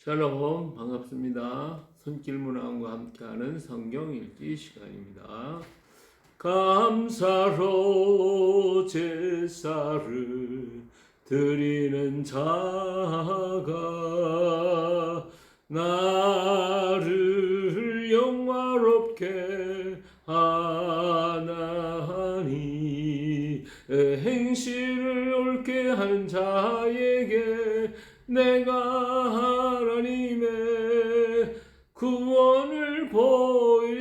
샬롬, 반갑습니다. 손길 문화원과 함께하는 성경 읽기 시간입니다. 감사로 제사를 드리는 자가 나를 영화롭게 하나니, 행실을 옳게 하는 자에게 내가 하나님의 구원을 보이리라며.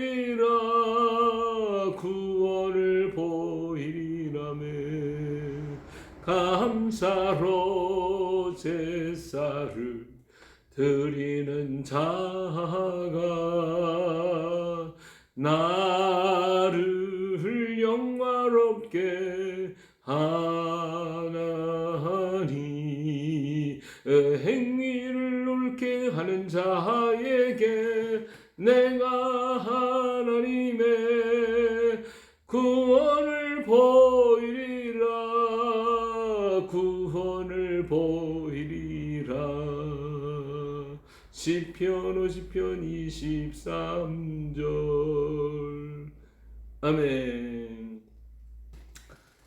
감사로 제사를 드리는 자가 나를 영화롭게 하나니, 행위를 옳게 하는 자에게 내가 하나님의 구원을 보이리라. 시편 50편 23절. 아멘.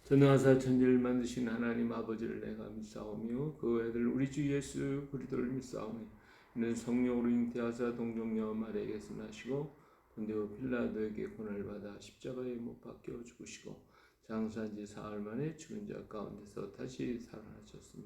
전능하사 천지를 만드신 하나님 아버지를 내가 믿사오며 그 외아들 우리 주 예수 그리스도를 믿사오니 이는 성령으로 잉태하사 동정녀 마리아에게 나시고 본디오 빌라도에게 고난을 받아 십자가에 못 박혀 죽으시고 장사한 지 사흘 만에 죽은 자 가운데서 다시 살아나셨으며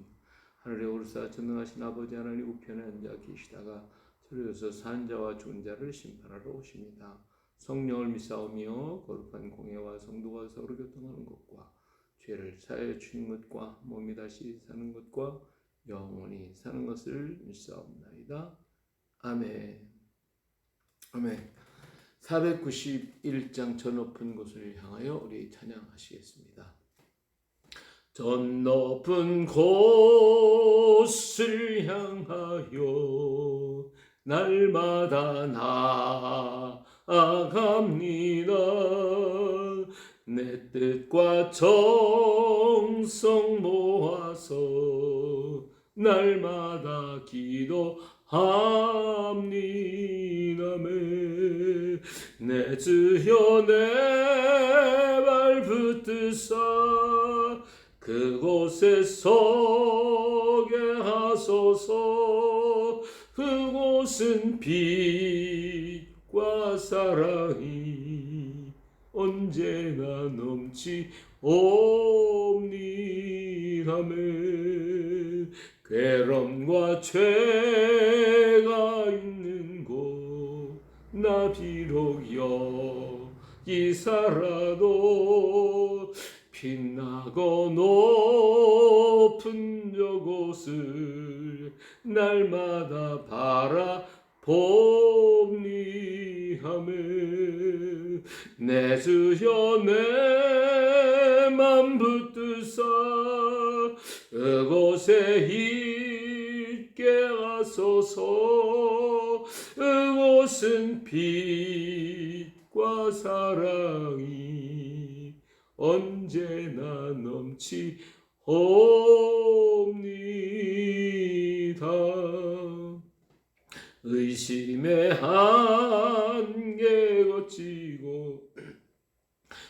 하늘에 오르사 전능하신 아버지 하나님 우편에 앉아 계시다가 저리로서 산 자와 죽은 자를 심판하러 오십니다. 성령을 믿사오며 거룩한 공예와 성도가 서로 교통하는 것과 죄를 사하여 주는 것과 몸이 다시 사는 것과 영원히 사는 것을 믿사옵나이다. 아멘. 아멘. 491장 저 높은 곳을 향하여 우리 찬양하시겠습니다. 저 높은 곳을 향하여 날마다 나아갑니다. 내 뜻과 정성 모아서 날마다 기도합니다. 내 주여 내 발 붙드사 그곳에 서게 하소서. 그곳은 빛과 사랑이 언제나 넘치옵니다며. 괴로움과 죄가 있는 곳 나 비록 여기 살아도 빛나고 높은 저곳을 날마다 바라봅니다며. 내 주여 내 맘 붙드사 그곳에 있게 하소서. 그곳은 빛과 사랑이 언제나 넘치옵니다. 의심의 한계 거치고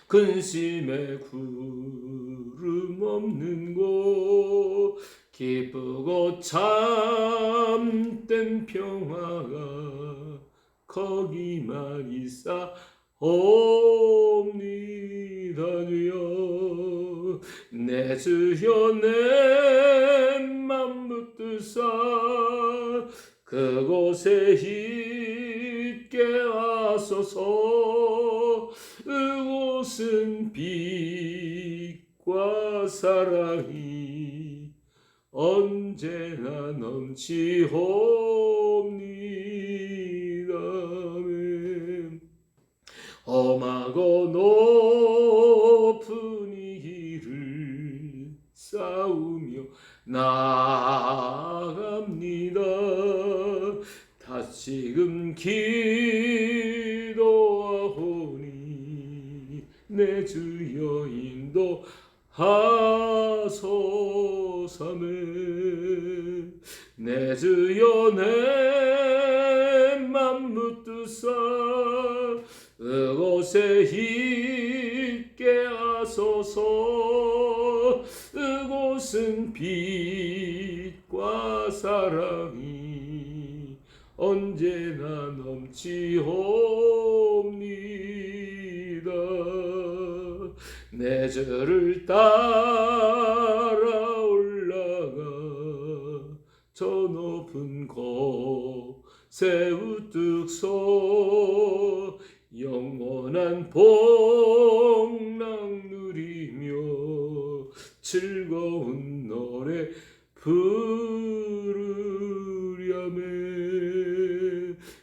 근심의 구름 없는 곳 기쁘고 참된 평화가 거기만 있사옵니다. 주여 내 주여 내 맘 붙드사 그곳에 있게 하소서. 그곳은 빛과 사랑이 언제나 넘치옵니다. 험하고 높은 내 주여 인도하소서매. 내 주여 내 맘 묻드사 그곳에 있게 하소서. 그곳은 빛과 사랑이 언제나 넘치옵니다. 내 저를 따라 올라가 저 높은 곳에 우뚝 서 영원한 복락 누리며 즐거운 노래 부르려면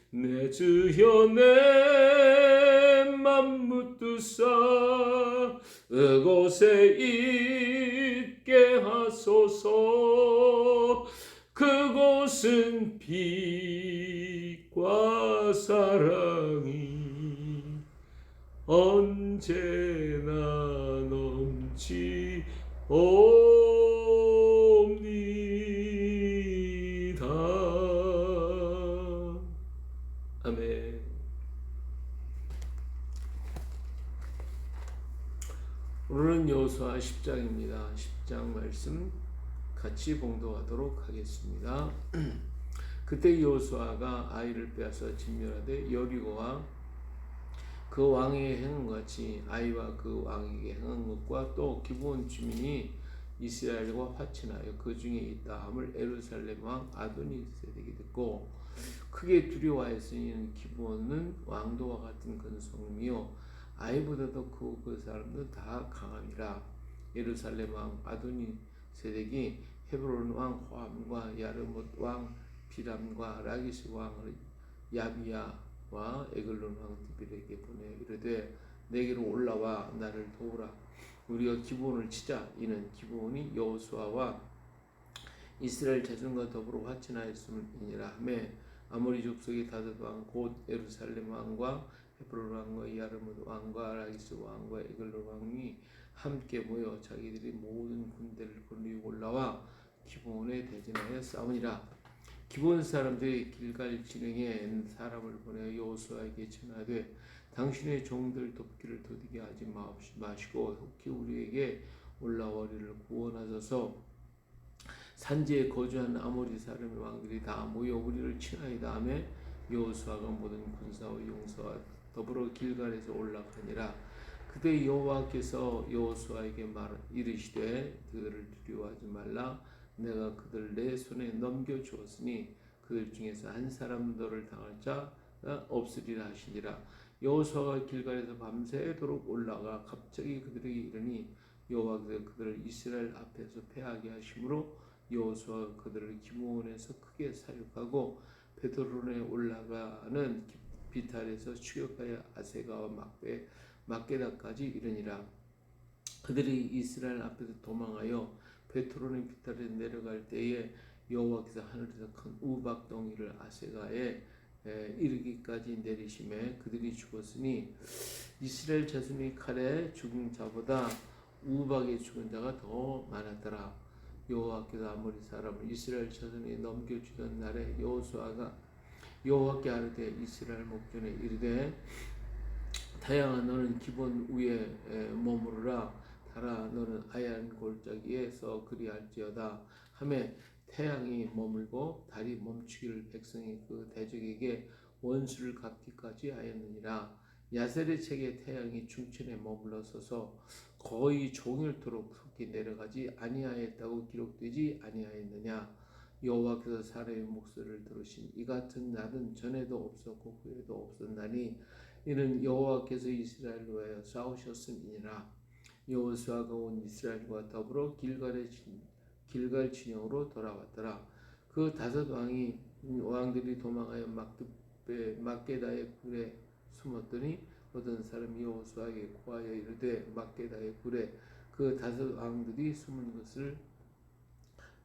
내 주여 내 맘 묻드사 그곳에 있게 하소서. 그곳은 빛과 사랑이 언제나 넘치옵니다. 아멘. 오늘은 여호수아 10장입니다. 10장 말씀 같이 봉독하도록 하겠습니다. 그때 여호수아가 아이를 빼앗아 진멸하되 여리고와 그 왕에게 행한 같이 아이와 그 왕에게 행한 것과 또 기브온 주민이 이스라엘과 화친하여 그 중에 있다 함을 예루살렘 왕 아도니세덱이 듣고 크게 두려워하였으니 기브온은 왕도와 같은 근성이요 아이보다도 크고 그 사람도 다 강함이라. 예루살렘 왕 아도니세덱이 헤브론 왕 호함과 야르못 왕 비람과 라기스 왕 야비야와 에글론 왕 디빌에게 보내어 이르되 내게로 올라와 나를 도우라. 우리가 기브온을 치자. 이는 기브온이 여호수아와 이스라엘 자손과 더불어 화친하였음이니라 하매 아모리 족속의 다섯 왕 곧 예루살렘 왕과 헤브론 왕과 야르못 왕과 라기스 왕과 에글론 왕이 함께 모여 자기들이 모든 군대를 거느리고 올라와 기브온에 대진하여 싸우니라. 기브온 사람들이 길갈 진행에 사람을 보내어 여호수아에게 전하되 당신의 종들 돕기를 더디게 하지 마시고 혹히 우리에게 올라와 우리를 구원하소서. 산지에 거주한 아모리 사람의 왕들이 다 모여 우리를 친하이다 하매 여호수아가 모든 군사와 용사와 더불어 길갈에서 올라가니라. 그때 여호와께서 여호수아에게 이르시되 그들을 두려워하지 말라. 내가 그들 내 손에 넘겨주었으니 그들 중에서 한 사람 너를 당할 자가 없으리라 하시니라. 여호수아가 길갈에서 밤새도록 올라가 갑자기 그들에게 이르니 여호와께서 그들을 이스라엘 앞에서 패하게 하심으로 여호수아가 그들을 기브온에서 크게 사육하고 베드로론에 올라가는 비탈에서 추격하여 아세가와 막게다까지 이르니라. 그들이 이스라엘 앞에서 도망하여 베트론의 비탈에 내려갈 때에 여호와께서 하늘에서 큰 우박덩이를 아세가에 이르기까지 내리심에 그들이 죽었으니 이스라엘 자손이 칼에 죽은 자보다 우박에 죽은 자가 더 많았더라. 여호와께서 아모리 사람을 이스라엘 자손이 넘겨주던 날에 여호수아가 여호와께 아뢰되 이스라엘 목전에 이르되 다양아 너는 기본 위에 머무르라. 달아 너는 아얀 골짜기에서 그리할지어다 하매 태양이 머물고 달이 멈추기를 백성이 그 대적에게 원수를 갚기까지 하였느니라. 야셀의 책에 태양이 중천에 머물러 서서 거의 종일토록 속히 내려가지 아니하였다고 기록되지 아니하였느냐. 여호와께서 사람의 목소리를 들으신 이 같은 날은 전에도 없었고 후에도 없었나니 이는 여호와께서 이스라엘을 위하여 싸우셨음이니라. 여호수아가 온 이스라엘과 더불어 길갈 진영으로 돌아왔더라. 그 다섯 왕들이 도망하여 막게다의 굴에 숨었더니 어떤 사람이 여호수아에게 고하여 이르되 막게다의 굴에 그 다섯 왕들이 숨은 것을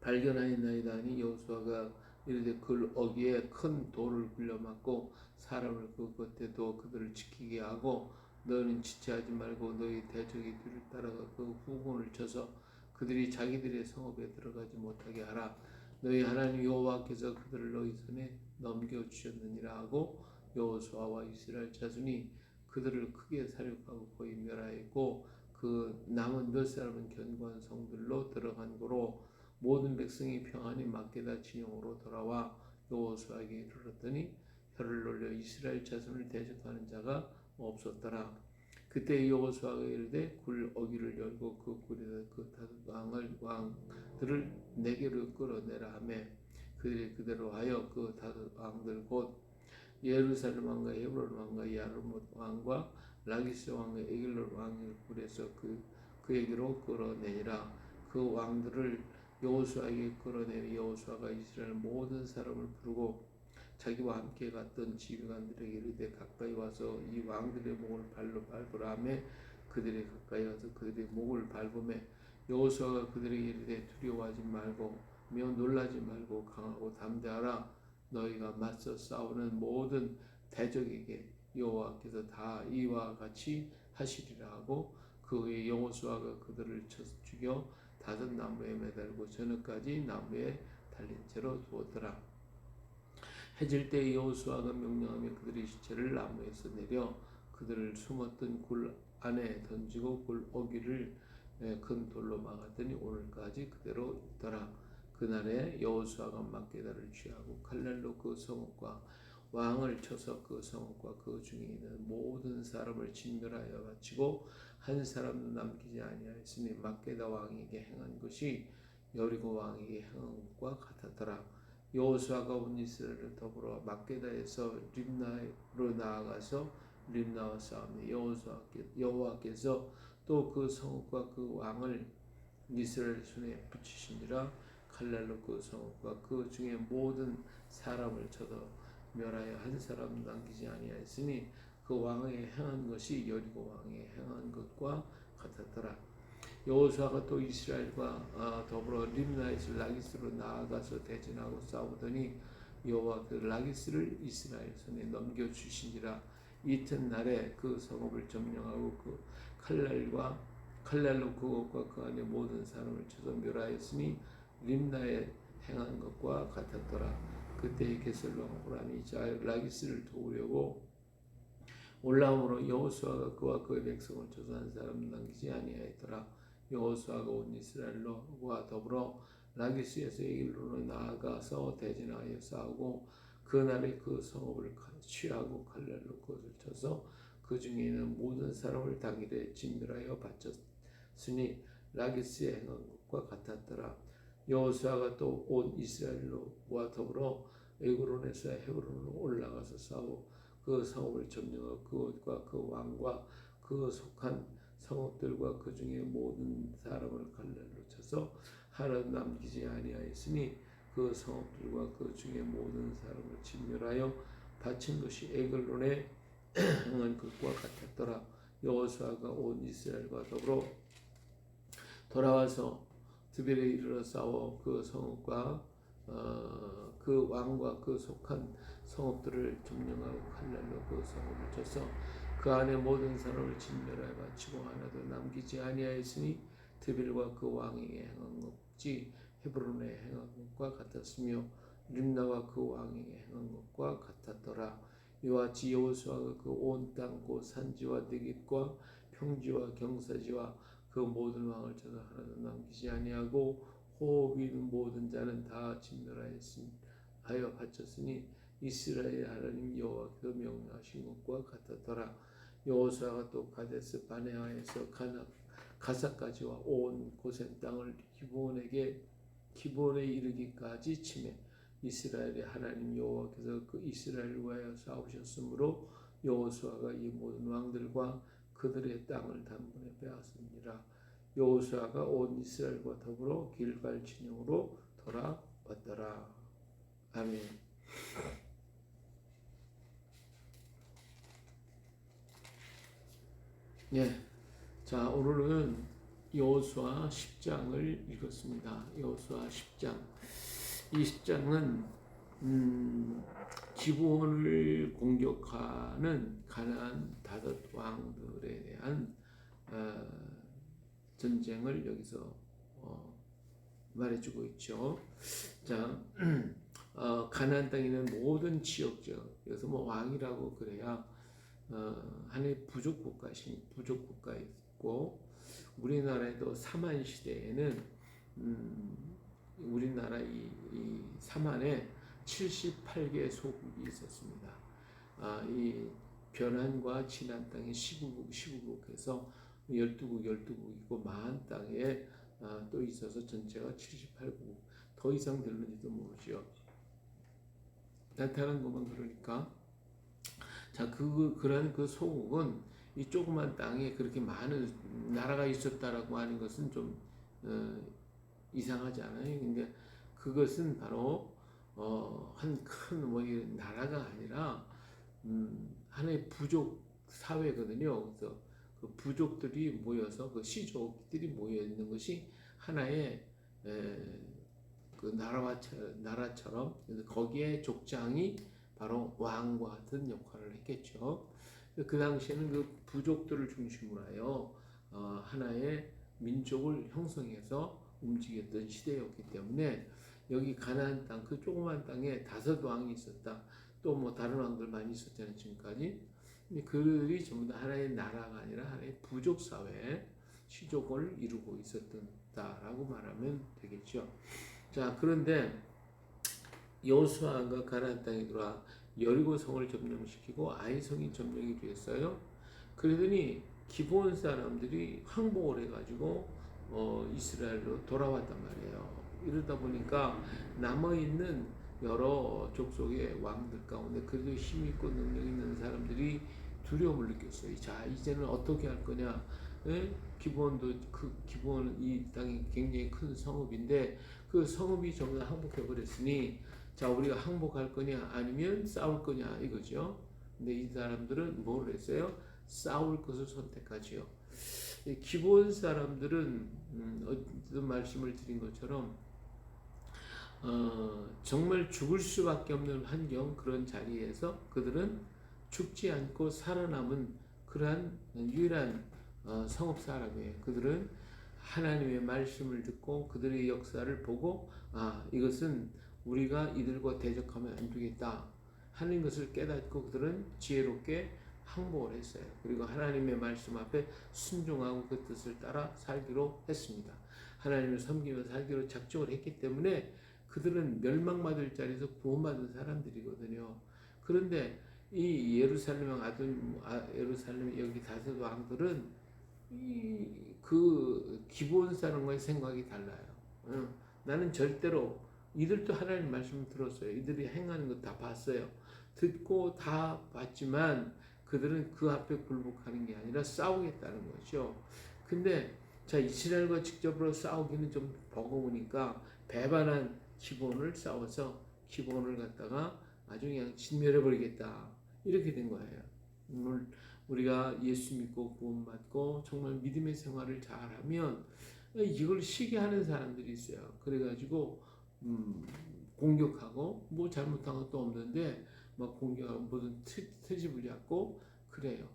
발견하였나이다 하니 여호수아가 이르되 그 어귀에 큰 돌을 굴려 막고 사람을 그 곁에 두어 그들을 지키게 하고 너는 지체하지 말고 너희 대적의 뒤를 따라가 그 후군을 쳐서 그들이 자기들의 성읍에 들어가지 못하게 하라. 너희 하나님 여호와께서 그들을 너희 손에 넘겨주셨느니라 하고 여호수아와 이스라엘 자손이 그들을 크게 사륙하고 거의 멸하였고 그 남은 몇 사람은 견고한 성들로 들어간 고로 모든 백성이 평안히 막게다 진영으로 돌아와 여호수아에게 이르렀더니 혀를 놀려 이스라엘 자손을 대적하는 자가 없었더라. 그때 여호수아가 이르되 굴 어귀를 열고 그 굴에다 그 다섯 왕들을 내게로 끌어내라 하매 그들이 그대로 하여 그 다섯 왕들 곧 예루살렘 왕과 헤브론 왕과 야르뭇 왕과 라기스 왕과 에글론 왕을 굴에서 그에게로 끌어내니라. 그 왕들을 여호수아에게 끌어내니 여호수아가 이스라엘 모든 사람을 부르고 자기와 함께 갔던 지휘관들에게 이르되 가까이 와서 이 왕들의 목을 발로 밟으라 하매 그들이 가까이 와서 그들의 목을 밟으매 여호수아가 그들에게 이르되 두려워하지 말고 놀라지 말고 강하고 담대하라. 너희가 맞서 싸우는 모든 대적에게 여호와께서 다 이와 같이 하시리라 하고 그 후에 여호수아가 그들을 쳐 죽여 다섯 나무에 매달고 저녁까지 나무에 달린 채로 두었더라. 해질 때 여호수아가 명령하며 그들의 시체를 나무에서 내려 그들을 숨었던 굴 안에 던지고 굴 어귀를 큰 돌로 막았더니 오늘까지 그대로 있더라. 그날에 여호수아가 막게다를 취하고 칼날로 그 성읍과 왕을 쳐서 그 성읍과 그 중에 있는 모든 사람을 진멸하여 바치고 한 사람도 남기지 아니하였으니 막게다 왕에게 행한 것이 여리고 왕에게 행한 것과 같았더라. 여호수아가 온 이스라엘을 더불어 막게다에서 림나로 나아가서 림나와 싸우니 여호와께서 또 그 성읍과 그 왕을 이스라엘 손에 붙이시니라. 칼날로 그 성읍과 그 중에 모든 사람을 쳐서 멸하여 한 사람 남기지 아니하였으니 그 왕의 행한 것이 여리고 왕의 행한 것과 같았더라. 여호수아가 또 이스라엘과 더불어 림나에서 라기스로 나아가서 대전하고 싸우더니 여호와께서 라기스를 이스라엘 손에 넘겨주시니라. 이튿날에 그 성읍을 점령하고 그 칼날로 그것과 그 안에 모든 사람을 쳐서 멸하였으니 림나에 행한 것과 같았더라. 그때 게셀 왕 호람이 라기스를 도우려고 올라옴으로 여호수아가 그와 그의 백성을 쳐서 한 사람 남기지 아니하였더라. 여호수아가 온 이스라엘과 더불어 라기스에서 에길론으로 나아가서 대전하여 싸우고 그날에 그 성읍을 취하고 칼날로 그것을 쳐서 그 중에 있는 모든 사람을 당일에 진멸하여 바쳤으니 라기스의 행한 것과 같았더라. 여호수아가 또 온 이스라엘과 더불어 에그론에서 헤브론으로 올라가서 싸워 그 성읍을 점령하고 그것과 그 왕과 그 속한 성읍들과 그 중에 모든 사람을 칼날로 쳐서 하나도 남기지 아니하였으니 그 성읍들과 그 중에 모든 사람을 진멸하여 바친 것이 에글론에 행한 것과 같았더라. 여호수아가 온 이스라엘과 더불어 돌아와서 드벨에 이르러 싸워 그 성읍과 그 왕과 그 속한 성읍들을 점령하고 칼날로 그 성읍을 쳐서 그 안에 모든 사람을 진멸하여 바치고 하나도 남기지 아니하였으니 드벨과 그 왕에게 행한 것이 헤브론에 행한 것과 같았으며 림나와 그 왕에게 행한 것과 같았더라. 이와 같이 여호수아가 그 온 땅 곧 산지와 내깃과 평지와 경사지와 그 모든 왕을 쳐서 하나도 남기지 아니하고 호흡이 있는 모든 자는 다 진멸하여 바쳤으니 이스라엘 하나님 여호와께서 명령하신 것과 같았더라. 여호수아가 또 가데스 바네아에서 가사까지와 온 고센 땅을 기브온에 이르기까지 치매 이스라엘의 하나님 여호와께서 그 이스라엘을 위하여 싸우셨으므로 여호수아가 이 모든 왕들과 그들의 땅을 단번에 빼앗으니라. 여호수아가 온 이스라엘과 더불어 길갈 진영으로 돌아왔더라. 아멘. 예, 자 오늘은 여호수아 10장을 읽었습니다. 여호수아 10장. 이 10장은 기브온을 공격하는 가나안 다섯 왕들에 대한 어, 전쟁을 여기서 말해주고 있죠. 자, 가나안 땅에 있는 모든 지역적, 그래서 뭐 왕이라고 그래야 하나의 부족 국가에 있고, 우리나라에도 사만 시대에는 우리나라 이 사만에 78개 소국이 있었습니다. 이 변환과 진안 땅의 시국에서 12국 있고 마한 땅에 또 있어서 전체가 78국, 더 이상 되는지도 모르죠. 나타난 것만 그러니까. 자, 그런 그 소국은 이 조그만 땅에 그렇게 많은 나라가 있었다라고 하는 것은 좀 이상하지 않아요? 근데 그것은 바로 한 큰 뭐 나라가 아니라 하나의 부족 사회거든요. 그래서 그 부족들이 모여서 그 시족들이 모여 있는 것이 하나의 그 나라처럼, 그래서 거기에 족장이 바로 왕과 같은 역할을 했겠죠. 그 당시에는 그 부족들을 중심으로 하여 하나의 민족을 형성해서 움직였던 시대였기 때문에 여기 가나안 땅, 그 조그만 땅에 다섯 왕이 있었다. 또 뭐 다른 왕들 많이 있었잖아요, 지금까지. 근데 그들이 전부 다 하나의 나라가 아니라 하나의 부족 사회, 시족을 이루고 있었다라고 말하면 되겠죠. 자, 그런데 여호수아가 가나안 땅에 들어와 여리고 성을 점령시키고 아이 성이 점령이 됐어요. 그러더니 기브온 사람들이 항복을 해가지고 이스라엘로 돌아왔단 말이에요. 이러다 보니까 남아있는 여러 족속의 왕들 가운데 그래도 힘 있고 능력 있는 사람들이 두려움을 느꼈어요. 자, 이제는 어떻게 할 거냐? 예? 기브온 이 땅이 굉장히 큰 성읍인데 그 성읍이 전부 다 항복해 버렸으니, 자, 우리가 항복할 거냐 아니면 싸울 거냐 이거죠. 근데 이 사람들은 뭘 했어요? 싸울 것을 선택하지요. 기브온 사람들은 어떤 말씀을 드린 것처럼 정말 죽을 수밖에 없는 환경, 그런 자리에서 그들은 죽지 않고 살아남은 그러한 유일한 성읍 사람이에요. 그들은 하나님의 말씀을 듣고 그들의 역사를 보고 이것은 우리가 이들과 대적하면 안 되겠다 하는 것을 깨닫고 그들은 지혜롭게 항복을 했어요. 그리고 하나님의 말씀 앞에 순종하고 그 뜻을 따라 살기로 했습니다. 하나님을 섬기며 살기로 작정을 했기 때문에 그들은 멸망받을 자리에서 구원받은 사람들이거든요. 그런데 이 예루살렘 여기 다섯 왕들은 그 기본 사람과의 생각이 달라요. 나는 절대로, 이들도 하나님 말씀을 들었어요. 이들이 행하는 거 다 봤어요. 듣고 다 봤지만 그들은 그 앞에 굴복하는 게 아니라 싸우겠다는 거죠. 근데 자, 이스라엘과 직접으로 싸우기는 좀 버거우니까 배반한 기본을 싸워서 기본을 갖다가 아주 그냥 진멸해버리겠다, 이렇게 된 거예요. 우리가 예수 믿고 구원받고 정말 믿음의 생활을 잘하면 이걸 시기하는 사람들이 있어요. 그래가지고 공격하고 뭐 잘못한 것도 없는데 막 공격하고 무슨 트집을 잡고 그래요.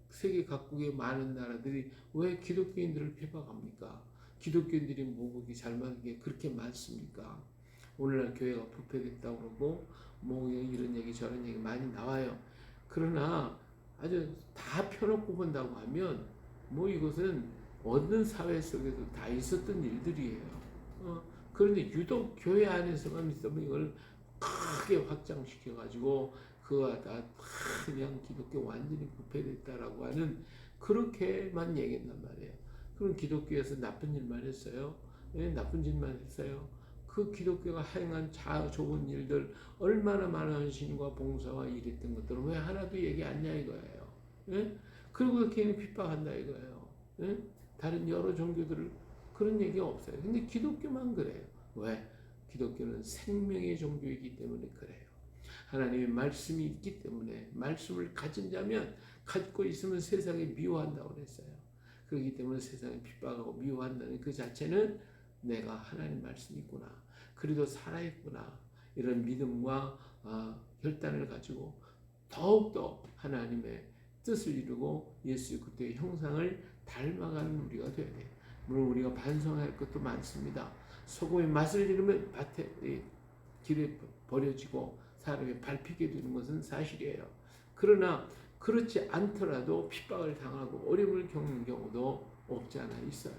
세계 각국의 많은 나라들이 왜 기독교인들을 핍박합니까? 기독교인들이 뭐 그렇게 잘못한 게 그렇게 많습니까? 오늘날 교회가 부패됐다고 그러고 뭐 이런 얘기 저런 얘기 많이 나와요. 그러나 아주 다 펴놓고 본다고 하면 뭐 이것은 어느 사회 속에도 다 있었던 일들이에요. 그런데 유독 교회 안에서만 있으면 이걸 크게 확장시켜 가지고 그와 다 그냥 기독교 완전히 부패됐다라고 하는, 그렇게만 얘기한단 말이에요. 그럼 기독교에서 나쁜 일만 했어요? 네, 나쁜 짓만 했어요. 그 기독교가 행한 좋은 일들, 얼마나 많은 헌신과 봉사와 일했던 것들은 왜 하나도 얘기 안 하냐 이거예요. 예? 그리고 괜히 핍박한다 이거예요. 예? 다른 여러 종교들을 그런 얘기 없어요. 근데 기독교만 그래요. 왜? 기독교는 생명의 종교이기 때문에 그래요. 하나님의 말씀이 있기 때문에, 말씀을 가진 자면 갖고 있으면 세상에 미워한다고 그랬어요. 그렇기 때문에 세상에 핍박하고 미워한다는 그 자체는 내가 하나님 말씀이 있구나, 그래도 살아있구나, 이런 믿음과 결단을 가지고 더욱더 하나님의 뜻을 이루고 예수 그리스도의 형상을 닮아가는 우리가 되어야 돼요. 물론 우리가 반성할 것도 많습니다. 소금의 맛을 잃으면 밭에 길에 버려지고 사람이 밟히게 되는 것은 사실이에요. 그러나 그렇지 않더라도 핍박을 당하고 어려움을 겪는 경우도 없지 않아 있어요.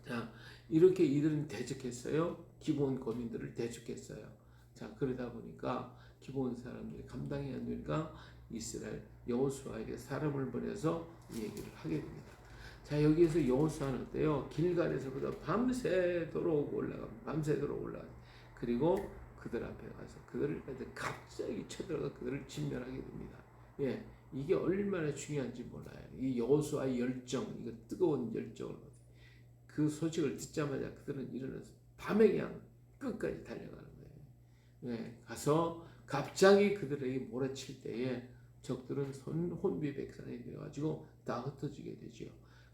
자, 이렇게 이들은 대적했어요. 기브온 거민들을 대적했어요. 자, 그러다 보니까 기브온 사람들이 감당이 안 되니까 이스라엘 여호수아에게 사람을 보내서 이 얘기를 하게 됩니다. 자, 여기에서 여호수아는 어때요? 길갈에서부터 밤새도록 올라갑니다. 밤새도록 올라가. 그리고 그들 앞에 가서 그들을 갑자기 쳐들어가 그들을 진멸하게 됩니다. 예, 이게 얼마나 중요한지 몰라요. 이 여호수아의 열정, 이거 뜨거운 열정을 그 소식을 듣자마자 그들은 일어나서 밤에 그냥 끝까지 달려가는 거예요. 예, 가서 갑자기 그들에게 몰아칠 때에 적들은 혼비백산이 되어가지고 다 흩어지게 되죠.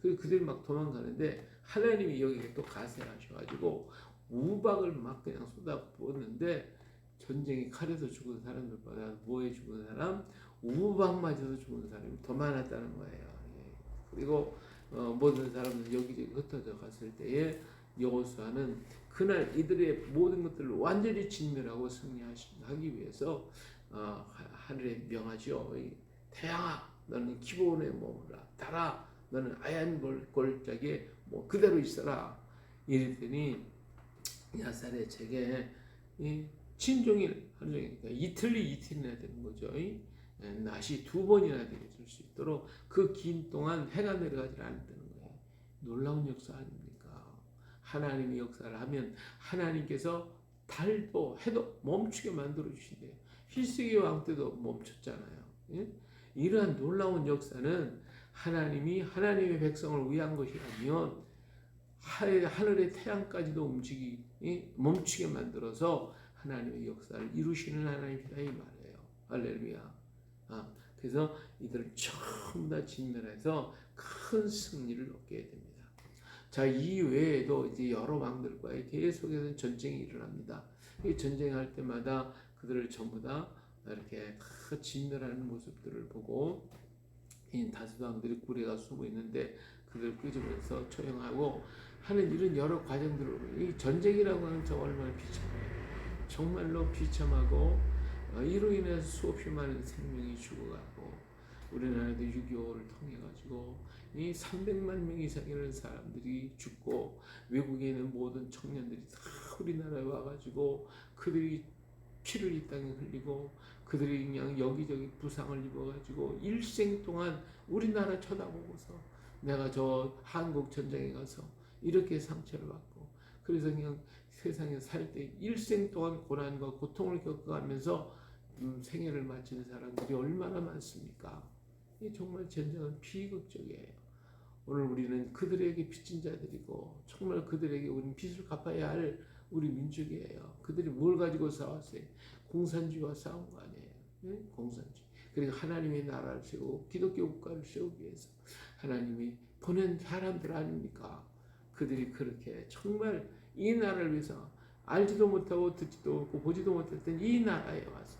그리고 그들이 막 도망가는데 하나님이 여기에 또 가세하셔가지고 우박을 막 그냥 쏟아부었는데 전쟁이 칼에서 죽은 사람들보다 뭐에 죽은 사람, 우박맞아서 죽은 사람이 더 많았다는 거예요. 예. 그리고 모든 사람들 여기저기 흩어져 갔을 때에 여호수아는 그날 이들의 모든 것들을 완전히 진멸하고 승리하기 위해서 하늘에 명하죠. 태양아, 너는 기브온에 머무라. 달아, 너는 아얀 골짜기에 뭐 그대로 있어라. 이랬더니 야살의 책에 친종일 하루 종일 그러니까 이틀이나 되는 거죠. 낮이 2번이나 되게 줄 수 있도록 그 긴 동안 해가 내려가지 않았다는 거예요. 놀라운 역사 아닙니까? 하나님이 역사를 하면 하나님께서 달도 해도 멈추게 만들어 주신대요. 히스기 왕 때도 멈췄잖아요. 예? 이러한 놀라운 역사는 하나님이 하나님의 백성을 위한 것이라면 하늘의 태양까지도 멈추게 만들어서 하나님의 역사를 이루시는 하나님이다 이 말이에요. 할렐루야. 그래서 이들을 전부 다 진멸해서 큰 승리를 얻게 됩니다. 자, 이 외에도 이제 여러 왕들과의 계속해서 전쟁이 일어납니다. 이 전쟁할 때마다 그들을 전부 다 이렇게 진멸하는 모습들을 보고 이 다섯 왕들이 굴에가 숨어 있는데 그들을 끄집어서 처형하고 하는 이런 여러 과정들을 이 전쟁이라고 하는 저 얼마나 비참해요. 정말로 비참하고 이로 인해서 수없이 많은 생명이 죽어가고 우리나라도 6.25를 통해 가지고 이 300만 명 이상이라는 사람들이 죽고 외국에 있는 모든 청년들이 다 우리나라에 와가지고 그들이 피를 이 땅에 흘리고 그들이 그냥 여기저기 부상을 입어가지고 일생 동안 우리나라 쳐다보고서 내가 저 한국 전쟁에 가서 이렇게 상처를 받고 그래서 그냥 세상에 살 때 일생 동안 고난과 고통을 겪어가면서 생애를 마치는 사람들이 얼마나 많습니까? 이 정말 전쟁은 비극적이에요. 오늘 우리는 그들에게 빚진 자들이고 정말 그들에게 우리는 빚을 갚아야 할 우리 민족이에요. 그들이 뭘 가지고 싸웠어요? 공산주의와 싸운 거 아니에요. 네? 공산주의. 그리고 하나님의 나라를 세우고 기독교 국가를 세우기 위해서 하나님이 보낸 사람들 아닙니까? 그들이 그렇게 정말 이 나라를 위해서 알지도 못하고 듣지도 못하고 보지도 못했던 이 나라에 와서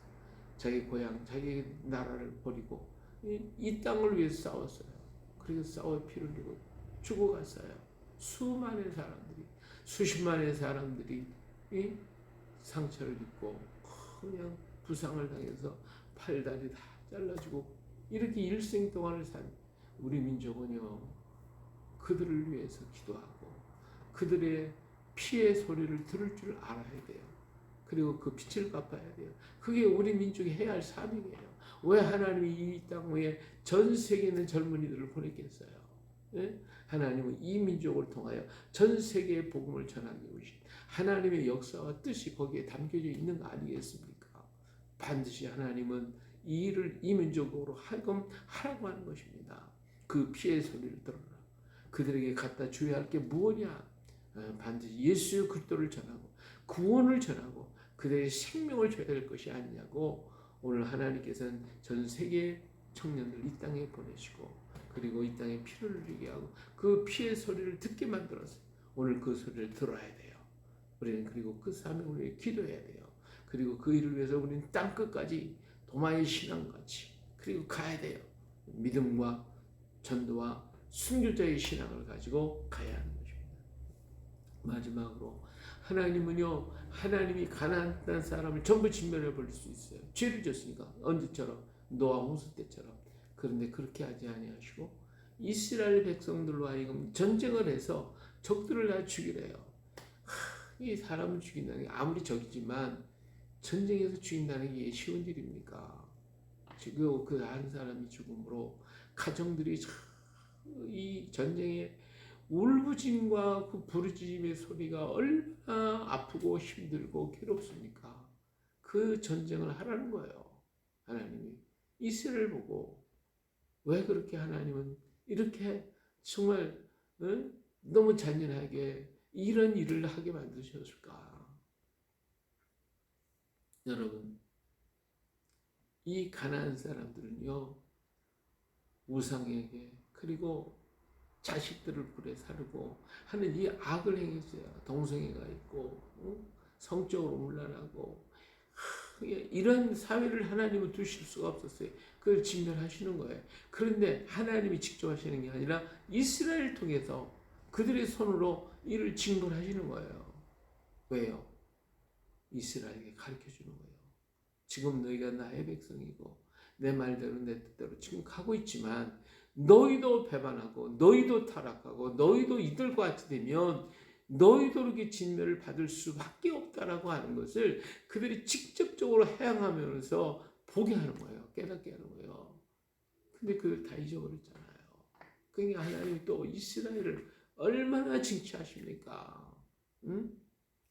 자기 고향, 자기 나라를 버리고 이 땅을 위해서 싸웠어요. 그리고 싸워 피를 흘리고 죽어갔어요. 수많은 사람들이, 수십만의 사람들이 상처를 입고 그냥 부상을 당해서 팔다리 다 잘라지고 이렇게 일생 동안을 산 우리 민족은요, 그들을 위해서 기도하고 그들의 피의 소리를 들을 줄 알아야 돼요. 그리고 그 빚을 갚아야 돼요. 그게 우리 민족이 해야 할 사명이에요. 왜 하나님이 이 땅 위에 전 세계에 있는 젊은이들을 보냈겠어요? 예? 하나님은 이 민족을 통하여 전 세계에 복음을 전하기 위해 하나님의 역사와 뜻이 거기에 담겨져 있는 거 아니겠습니까? 반드시 하나님은 이 일을 이 민족으로 하라고 하는 것입니다. 그 피의 소리를 들어라. 그들에게 갖다 줘야 할 게 무엇이냐? 반드시 예수 그리스도를 전하고 구원을 전하고 그들의 생명을 줘야 될 것이 아니냐고 오늘 하나님께서는 전 세계 청년들 이 땅에 보내시고 그리고 이 땅에 피를 흘리게 하고 그 피의 소리를 듣게 만들었어요. 오늘 그 소리를 들어야 돼요. 우리는 그리고 그 사명을 위해 기도해야 돼요. 그리고 그 일을 위해서 우리는 땅끝까지 도마의 신앙같이 그리고 가야 돼요. 믿음과 전도와 순교자의 신앙을 가지고 가야 하는 것입니다. 마지막으로 하나님은요, 하나님이 가나안 땅 사람을 전부 진멸해 버릴 수 있어요. 죄를 졌으니까 언제처럼 노아 홍수 때처럼. 그런데 그렇게 하지 아니하시고 이스라엘 백성들로 하여금 전쟁을 해서 적들을 다 죽이래요. 이 사람을 죽인다는 게 아무리 적이지만 전쟁에서 죽인다는 게 쉬운 일입니까? 지금 그 한 사람이 죽음으로 가정들이 이 전쟁에 울부짖음과 그 부르짖음의 소리가 얼마나 아프고 힘들고 괴롭습니까? 그 전쟁을 하라는 거예요. 하나님이 이스라엘 보고 왜 그렇게 하나님은 이렇게 정말 너무 잔인하게 이런 일을 하게 만드셨을까? 여러분, 이 가나안 사람들은요, 우상에게 그리고 자식들을 불에 사르고 하는 이 악을 행했어요. 동성애가 있고 성적으로 문란하고 이런 사회를 하나님은 두실 수가 없었어요. 그걸 진멸하시는 거예요. 그런데 하나님이 직접 하시는 게 아니라 이스라엘을 통해서 그들의 손으로 이를 징벌하시는 거예요. 왜요? 이스라엘에게 가르쳐주는 거예요. 지금 너희가 나의 백성이고 내 말대로 내 뜻대로 지금 가고 있지만 너희도 배반하고 너희도 타락하고 너희도 이들과 같이 되면 너희도 이렇게 진멸을 받을 수밖에 없다라고 하는 것을 그들이 직접적으로 행하면서 보게 하는 거예요. 깨닫게 하는 거예요. 근데 그걸 다 잊어버렸잖아요. 그러니까 하나님이 또 이스라엘을 얼마나 징치하십니까? 응?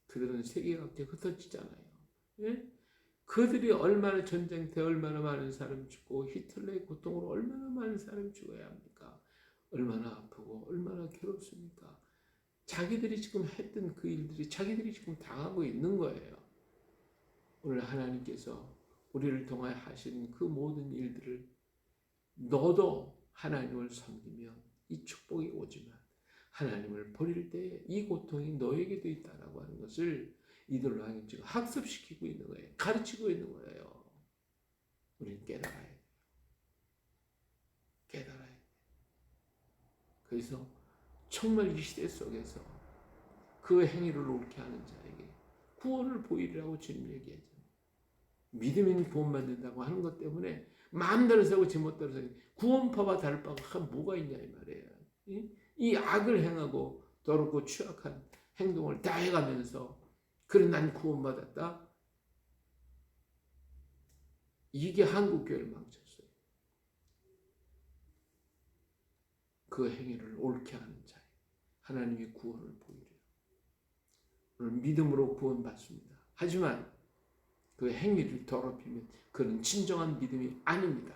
그들은 세계각에 흩어지잖아요. 예? 그들이 얼마나 전쟁 때 얼마나 많은 사람이 죽고 히틀러의 고통으로 얼마나 많은 사람이 죽어야 합니까? 얼마나 아프고 얼마나 괴롭습니까? 자기들이 지금 했던 그 일들이 자기들이 지금 당하고 있는 거예요. 오늘 하나님께서 우리를 통하여 하시는 그 모든 일들을 너도 하나님을 섬기면 이 축복이 오지만 하나님을 버릴 때 이 고통이 너에게도 있다라고 하는 것을 이들로 하여금 지금 학습시키고 있는 거예요. 가르치고 있는 거예요. 우리는 깨달아야 돼요. 깨달아야 돼요. 그래서 정말 이 시대 속에서 그 행위를 옳게 하는 자에게 구원을 보이라고 주님 얘기하잖아요. 믿음이 구원받는다고 하는 것 때문에 마음대로 살고 제멋대로 살고 구원파와 다를 바가 뭐가 있냐 이 말이에요. 이 악을 행하고 더럽고 추악한 행동을 다 해가면서 그래 난 구원받았다. 이게 한국교회를 망쳤어요. 그 행위를 옳게 하는 자에 하나님이 구원을 보이래요. 오늘 믿음으로 구원받습니다. 하지만 그 행위를 더럽히면 그는 진정한 믿음이 아닙니다.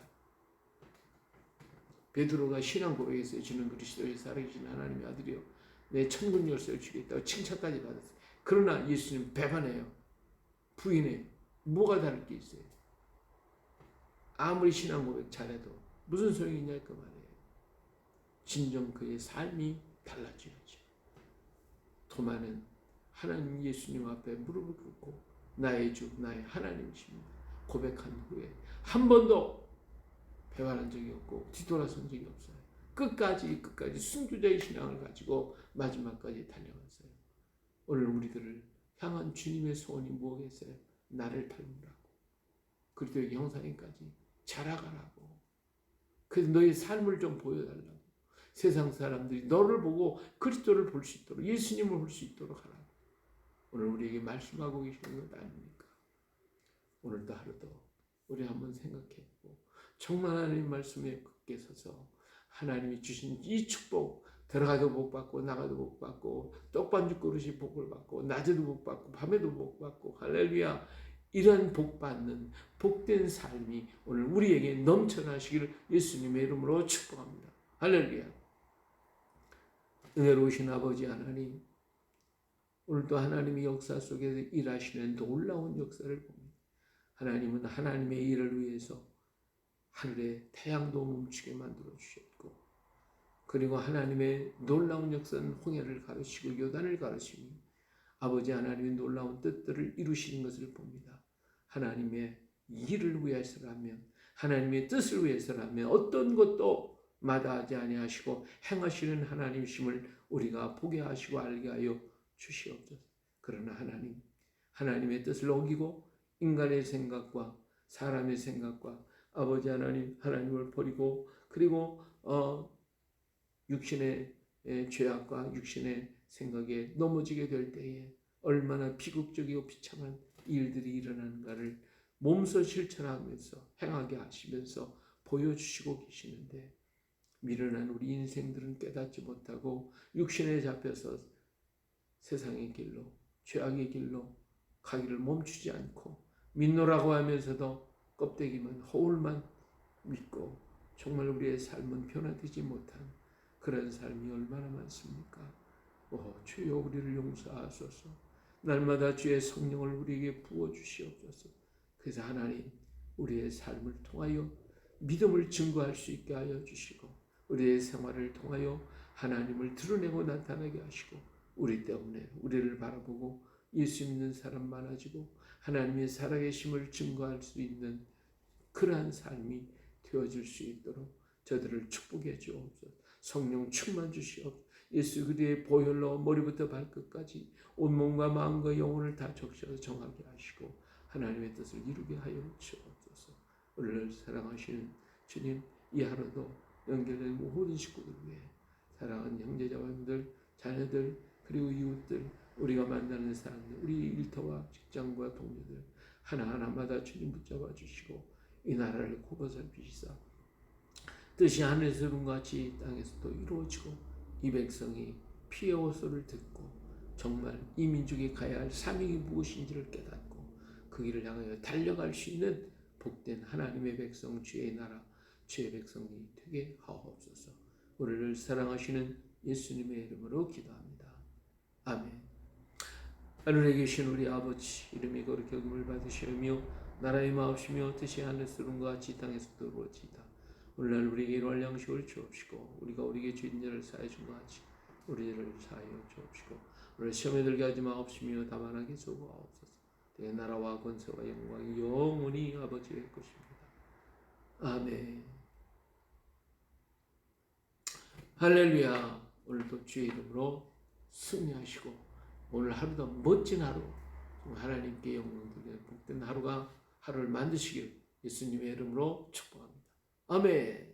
베드로가 신앙 고백에서 주는 그리스도의 살아계신 하나님의 아들이요 내 천군 열쇠를 주겠다고 칭찬까지 받았어요. 그러나 예수님 배반해요. 부인해요. 뭐가 다를 게 있어요? 아무리 신앙 고백 잘해도 무슨 소용이 있냐 그 말이에요. 진정 그의 삶이 달라져야죠. 도마는 하나님 예수님 앞에 무릎을 꿇고 나의 주 나의 하나님이십니다. 고백한 후에 한 번도 배반한 적이 없고 뒤돌아선 적이 없어요. 끝까지 순교자의 신앙을 가지고 마지막까지 달려갔어요. 오늘 우리들을 향한 주님의 소원이 무엇이겠어요? 나를 닮으라고. 그리스도의 형상까지 자라가라고. 그래서 너의 삶을 좀 보여달라고. 세상 사람들이 너를 보고 그리스도를 볼 수 있도록 예수님을 볼 수 있도록 하라고. 오늘 우리에게 말씀하고 계시는 것 아닙니까? 오늘도 하루도 우리 한번 생각해보고 정말 하나님 말씀에 굳게 서서 하나님이 주신 이 축복 들어가도 복 받고 나가도 복 받고 떡반죽 그릇이 복을 받고 낮에도 복 받고 밤에도 복 받고 할렐루야 이런 복 받는 복된 삶이 오늘 우리에게 넘쳐나시기를 예수님의 이름으로 축복합니다. 할렐루야. 은혜로우신 아버지 하나님 오늘도 하나님의 역사 속에서 일하시는 놀라운 역사를 봅니다. 하나님은 하나님의 일을 위해서 하늘에 태양도 멈추게 만들어 주셨고 그리고 하나님의 놀라운 역사는 홍해를 가르치고 요단을 가르치며 아버지 하나님의 놀라운 뜻들을 이루시는 것을 봅니다. 하나님의 일을 위해서라면, 하나님의 뜻을 위해서라면 어떤 것도 마다하지 아니하시고 행하시는 하나님이심을 우리가 보게 하시고 알게 하여 주시옵소서. 그러나 하나님의 뜻을 어기고 인간의 생각과 사람의 생각과 아버지 하나님을 버리고 그리고 육신의 죄악과 육신의 생각에 넘어지게 될 때에 얼마나 비극적이고 비참한 일들이 일어나는가를 몸소 실천하면서 행하게 하시면서 보여주시고 계시는데, 미련한 우리 인생들은 깨닫지 못하고 육신에 잡혀서 세상의 길로, 죄악의 길로 가기를 멈추지 않고 믿노라고 하면서도 껍데기만, 허울만 믿고 정말 우리의 삶은 변화되지 못한 그런 삶이 얼마나 많습니까? 주여 우리를 용서하소서. 날마다 주의 성령을 우리에게 부어주시옵소서. 그래서 하나님, 우리의 삶을 통하여 믿음을 증거할 수 있게 하여 주시고 우리의 생활을 통하여 하나님을 드러내고 나타나게 하시고 우리 때문에 우리를 바라보고 예수 믿는 사람 많아지고 하나님의 살아계심을 증거할 수 있는 그러한 삶이 되어질 수 있도록 저들을 축복해 주옵소서. 성령 충만 주시옵소서. 예수 그리스도의 보혈로 머리부터 발끝까지 온몸과 마음과 영혼을 다 적셔서 정하게 하시고 하나님의 뜻을 이루게 하여 주옵소서. 우리를 사랑하시는 주님, 이 하루도 연결된 모든 식구들 위해 사랑하는 형제자매들, 자녀들, 그리고 이웃들, 우리가 만나는 사람들, 우리 일터와 직장과 동료들 하나하나마다 주님 붙잡아 주시고 이 나라를 굽어살피시사 뜻이 하늘에서 이룬 같이 땅에서도 이루어지고 이 백성이 피의 호소를 듣고 정말 이 민족이 가야 할 사명이 무엇인지를 깨닫고 그 길을 향하여 달려갈 수 있는 복된 하나님의 백성, 주의 나라, 주의 백성이 되게 하옵소서. 우리를 사랑하시는 예수님의 이름으로 기도합니다. 아멘. 하늘에 계신 우리 아버지, 이름이 거룩히 여김을 받으시며 나라의 마옵시며 뜻이 하늘에서 이룬 것 같이 땅에서도 이루어지이다. 오늘날 우리에게 일용할 양식을 주옵시고 우리가 우리에게 죄인들을 사하여 준 것 같이 우리를 사하여 주옵시고 우리를 시험에 들게 하지 마옵시며 다만 악에서 구하옵소서. 내 나라와 권세와 영광이 영원히 아버지의 것입니다. 아멘. 할렐루야. 오늘도 주의 이름으로 승리하시고 오늘 하루도 멋진 하루, 하나님께 영광 돌리는 복된 하루를 만드시길 예수님의 이름으로 축복합니다. 아멘.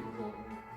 아버지